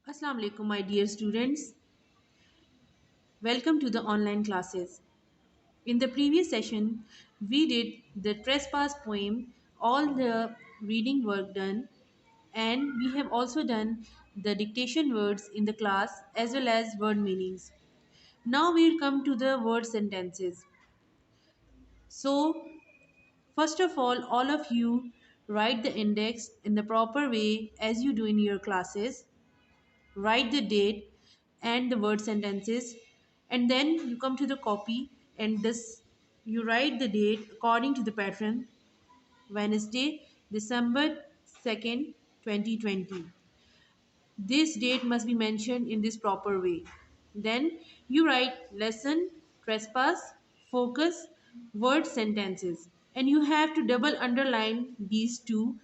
Assalamu alaikum, my dear students. Welcome to the online classes. In the previous session, we did the trespass poem, all the reading work done, and we have also done the dictation words in the class as well as word meanings. Now we'll come to the word sentences. So, first of all of you write the index in the proper way as you do in your classes. Write the date and the word sentences, and then you come to the copy and this you write the date according to the pattern. Wednesday, December 2nd, 2020. This date must be mentioned in this proper way. Then you write lesson, trespass, focus, word sentences, and you have to double underline these two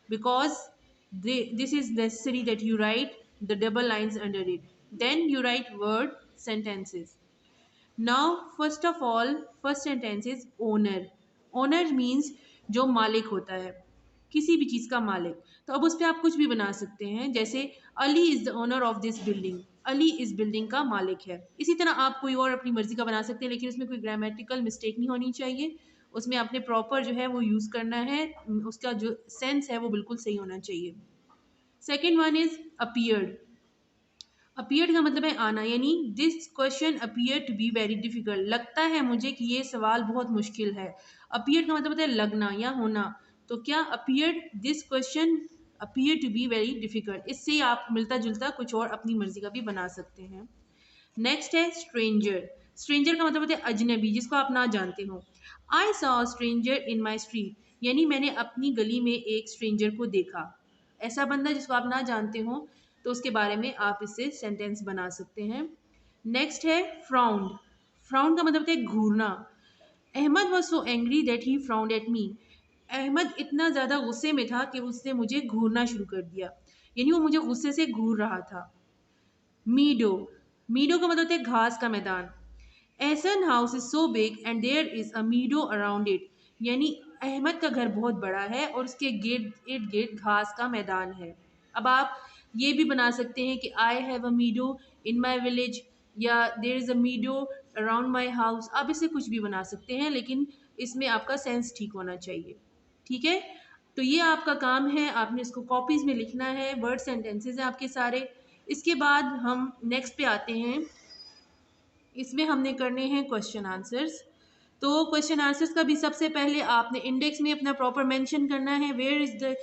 because this is necessary that you write the double lines under it. Then you write word sentences. Now first of all, first sentence is owner. Owner means जो मालिक होता है, किसी भी चीज़ का मालिक। तो अब उस पर आप कुछ भी बना सकते हैं, जैसे Ali is the owner of this building. Ali इस बिल्डिंग का मालिक है। इसी तरह आप कोई और अपनी मर्जी का बना सकते हैं, लेकिन उसमें कोई ग्रामेटिकल मिस्टेक नहीं होनी चाहिए। उसमें आपने प्रॉपर जो है वो यूज़ करना है, उसका जो सेंस है वो बिल्कुल सही होना चाहिए। Second one is appeared. Appeared का मतलब है आना, यानी this question appear to be very difficult. लगता है मुझे कि ये सवाल बहुत मुश्किल है। अपियर्ड का मतलब होता है लगना या होना। तो क्या appeared this question appear to be very difficult, इससे आप मिलता जुलता कुछ और अपनी मर्जी का भी बना सकते हैं। नेक्स्ट है स्ट्रेंजर। स्ट्रेंजर का मतलब होता है अजनबी, जिसको आप ना जानते हो। I saw stranger in my street, यानी मैंने अपनी गली में एक स्ट्रेंजर को देखा। ऐसा बंदा जिसको आप ना जानते हो, तो उसके बारे में आप इससे सेंटेंस बना सकते हैं। नेक्स्ट है फ्राउंड। फ्राउंड का मतलब होता है घूरना। Ahmed was so angry that he frowned at me. Ahmed इतना ज़्यादा गुस्से में था कि उसने मुझे घूरना शुरू कर दिया, यानी वो मुझे गुस्से से घूर रहा था। मीडो। मीडो का मतलब होता है घास का मैदान। Ahsan house is so big and there is a meadow around it, यानी अहमद का घर बहुत बड़ा है और उसके गेट इर्द गिर्द घास का मैदान है। अब आप ये भी बना सकते हैं कि I have a meadow in my village, या there is a meadow around my house. आप इसे कुछ भी बना सकते हैं, लेकिन इसमें आपका सेंस ठीक होना चाहिए। ठीक है, तो ये आपका काम है, आपने इसको कॉपीज़ में लिखना है। वर्ड सेंटेंसेज हैं आपके सारे। इसके बाद हम नेक्स्ट पे आते हैं। इसमें हमने करने हैं क्वेश्चन आंसर्स। तो क्वेश्चन आंसर्स का भी सबसे पहले आपने इंडेक्स में अपना प्रॉपर मेंशन करना है। वेयर इज द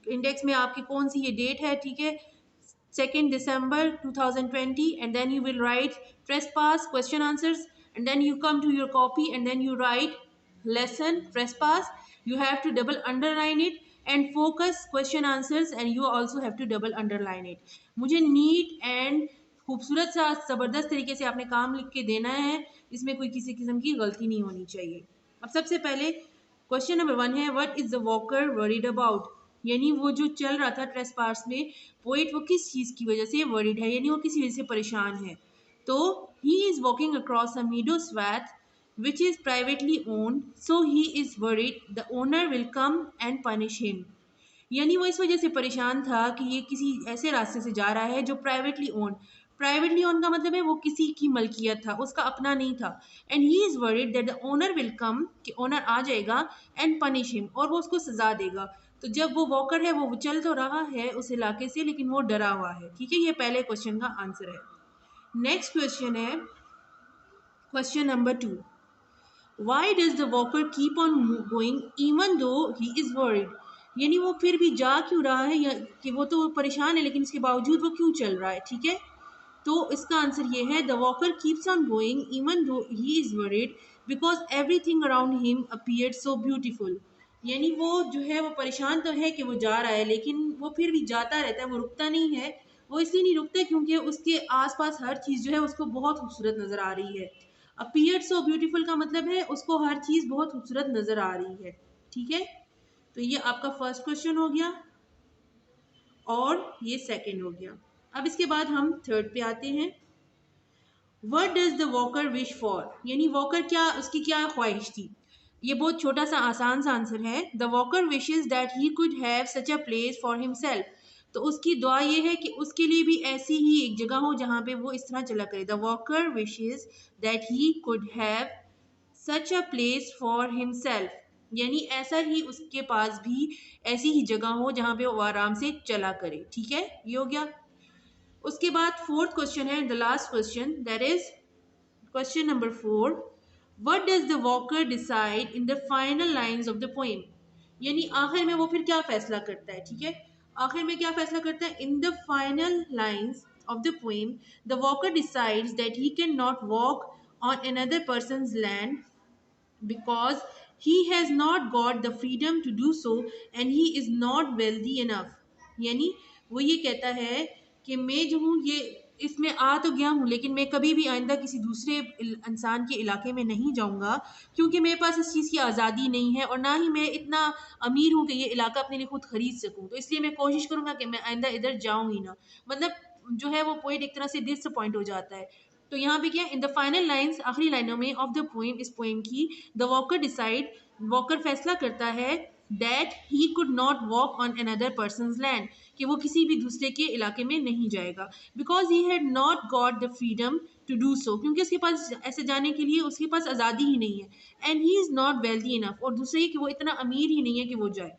इंडेक्स में आपकी कौन सी ये डेट है, ठीक है, 2nd December 2020, and then you will write trespass question answers, and then you come to your copy and then you write lesson trespass. You have to double underline it, and focus question answers, and you also have to double underline it. मुझे neat and खूबसूरत सा ज़बरदस्त तरीके से आपने काम लिख के देना है, इसमें कोई किसी किस्म की गलती नहीं होनी चाहिए। अब सबसे पहले क्वेश्चन नंबर 1 है, what is the walker worried about, यानी वो जो चल रहा था ट्रेसपास में, पोइट वो किस चीज़ की वजह से वरीड है, यानी वो किसी वजह से परेशान है। तो he is walking across a meadow swath which is privately owned, so he is worried the owner will come and punish him, यानी वो इस वजह से परेशान था कि ये किसी ऐसे रास्ते से जा रहा है जो प्राइवेटली ओन। प्राइवेटली ओन का मतलब है वो किसी की मलकियत था, उसका अपना नहीं था। And he is worried that the owner will come, कि ओनर आ जाएगा, एंड पनिश हिम, और वो उसको सजा देगा। तो जब वो वॉकर है वो चल तो रहा है उस इलाके से, लेकिन वो डरा हुआ है। ठीक है, ये पहले क्वेश्चन का आंसर है। नेक्स्ट क्वेश्चन है question number 2, why does the walker keep on going even though he is worried, यानी वो फिर भी जा क्यों रहा है, या कि वो तो परेशान है लेकिन इसके बावजूद वो क्यों चल रहा है। ठीक है, तो इसका आंसर ये है, the walker keeps on going even though he is worried because everything around him appeared so beautiful, यानी वो जो है वो परेशान तो है कि वो जा रहा है, लेकिन वो फिर भी जाता रहता है, वो रुकता नहीं है। वो इसलिए नहीं रुकता क्योंकि उसके आसपास हर चीज़ जो है उसको बहुत खूबसूरत नज़र आ रही है। अपीयर्ड सो ब्यूटीफुल का मतलब है उसको हर चीज़ बहुत खूबसूरत नज़र आ रही है। ठीक है, तो ये आपका फर्स्ट क्वेश्चन हो गया और ये सेकंड हो गया। अब इसके बाद हम थर्ड पे आते हैं। What does the walker wish for, यानी वॉकर क्या, उसकी क्या ख्वाहिश थी। ये बहुत छोटा सा आसान सा आंसर है। The walker wishes that he could have such a place for himself, तो उसकी दुआ ये है कि उसके लिए भी ऐसी ही एक जगह हो जहाँ पे वो इस तरह चला करे. The walker wishes that he could have such a place for himself, यानी ऐसा ही उसके पास भी ऐसी ही जगह हो जहाँ पे वो आराम से चला करे. ठीक है, ये हो गया. उसके बाद फोर्थ क्वेश्चन है, the last question, that is question number 4. What does the walker decide in the final lines of the poem, यानी आखिर में वो फिर क्या फैसला करता है. ठीक है, आखिर में क्या फैसला करता है. In the final lines of the poem the walker decides that he can not walk on another person's land because he has not got the freedom to do so and he is not wealthy enough. यानी वो ये कहता है कि मैं जो हूँ ये इसमें आ तो गया हूँ लेकिन मैं कभी भी आइंदा किसी दूसरे इंसान के इलाके में नहीं जाऊँगा क्योंकि मेरे पास इस चीज़ की आज़ादी नहीं है और ना ही मैं इतना अमीर हूँ कि ये इलाका अपने लिए खुद खरीद सकूँ. तो इसलिए मैं कोशिश करूँगा कि मैं आइंदा इधर जाऊँ ही ना. मतलब जो है वो पोइट एक तरह से डिसअपॉइंट हो जाता है. तो यहाँ पे क्या, इन द फाइनल लाइंस, आखिरी लाइनों में ऑफ द पोएम, इस पोएम की, द वॉकर डिसाइड, वॉकर फैसला करता है that he could not walk on another persons land, कि वो किसी भी दूसरे के इलाके में नहीं जाएगा, because he had not got the freedom to do so, क्योंकि उसके पास ऐसे जाने के लिए उसके पास आज़ादी ही नहीं है. And he is not wealthy enough, और दूसरे ये कि वो इतना अमीर ही नहीं है कि वो जाए.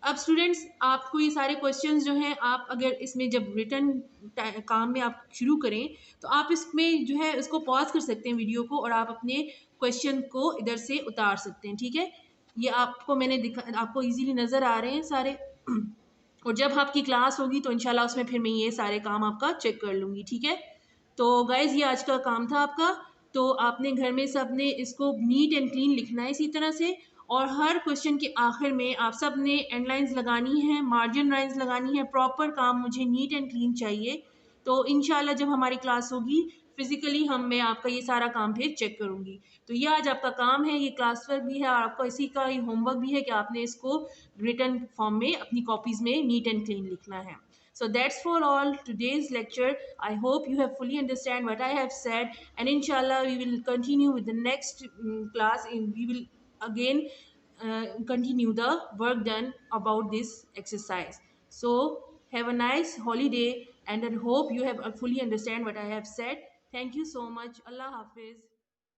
अब स्टूडेंट्स, आपको ये सारे क्वेश्चंस जो हैं, आप अगर इसमें जब रिटर्न काम में आप शुरू करें तो आप इसमें जो है उसको पॉज कर सकते हैं वीडियो को, और आप अपने क्वेश्चन को इधर से उतार सकते हैं. ठीक है, ये आपको मैंने आपको इजीली नज़र आ रहे हैं सारे. और जब आपकी क्लास होगी तो इंशाल्लाह उसमें फिर मैं ये सारे काम आपका चेक कर लूँगी. ठीक है, तो गाइज़ ये आज का काम था आपका. तो आपने घर में सब ने इसको नीट एंड क्लीन लिखना है इसी तरह से, और हर क्वेश्चन के आखिर में आप सब ने एंड लाइन्स लगानी है, मार्जिन लाइन्स लगानी है. प्रॉपर काम मुझे नीट एंड क्लीन चाहिए. तो इंशाल्लाह जब हमारी क्लास होगी फिजिकली मैं आपका ये सारा काम फिर चेक करूँगी. तो ये आज आपका काम है, ये क्लास वर्क भी है और आपका इसी का ये होमवर्क भी है कि आपने इसको रिटर्न फॉर्म में अपनी कॉपीज़ में नीट एंड क्लीन लिखना है. So that's for all today's lecture. I hope you have fully understand what I have said, and inshallah we will continue with the next class. We will again continue the work done about this exercise. So have a nice holiday, and I hope you have fully understand what I have said. Thank you so much. Allah Hafiz.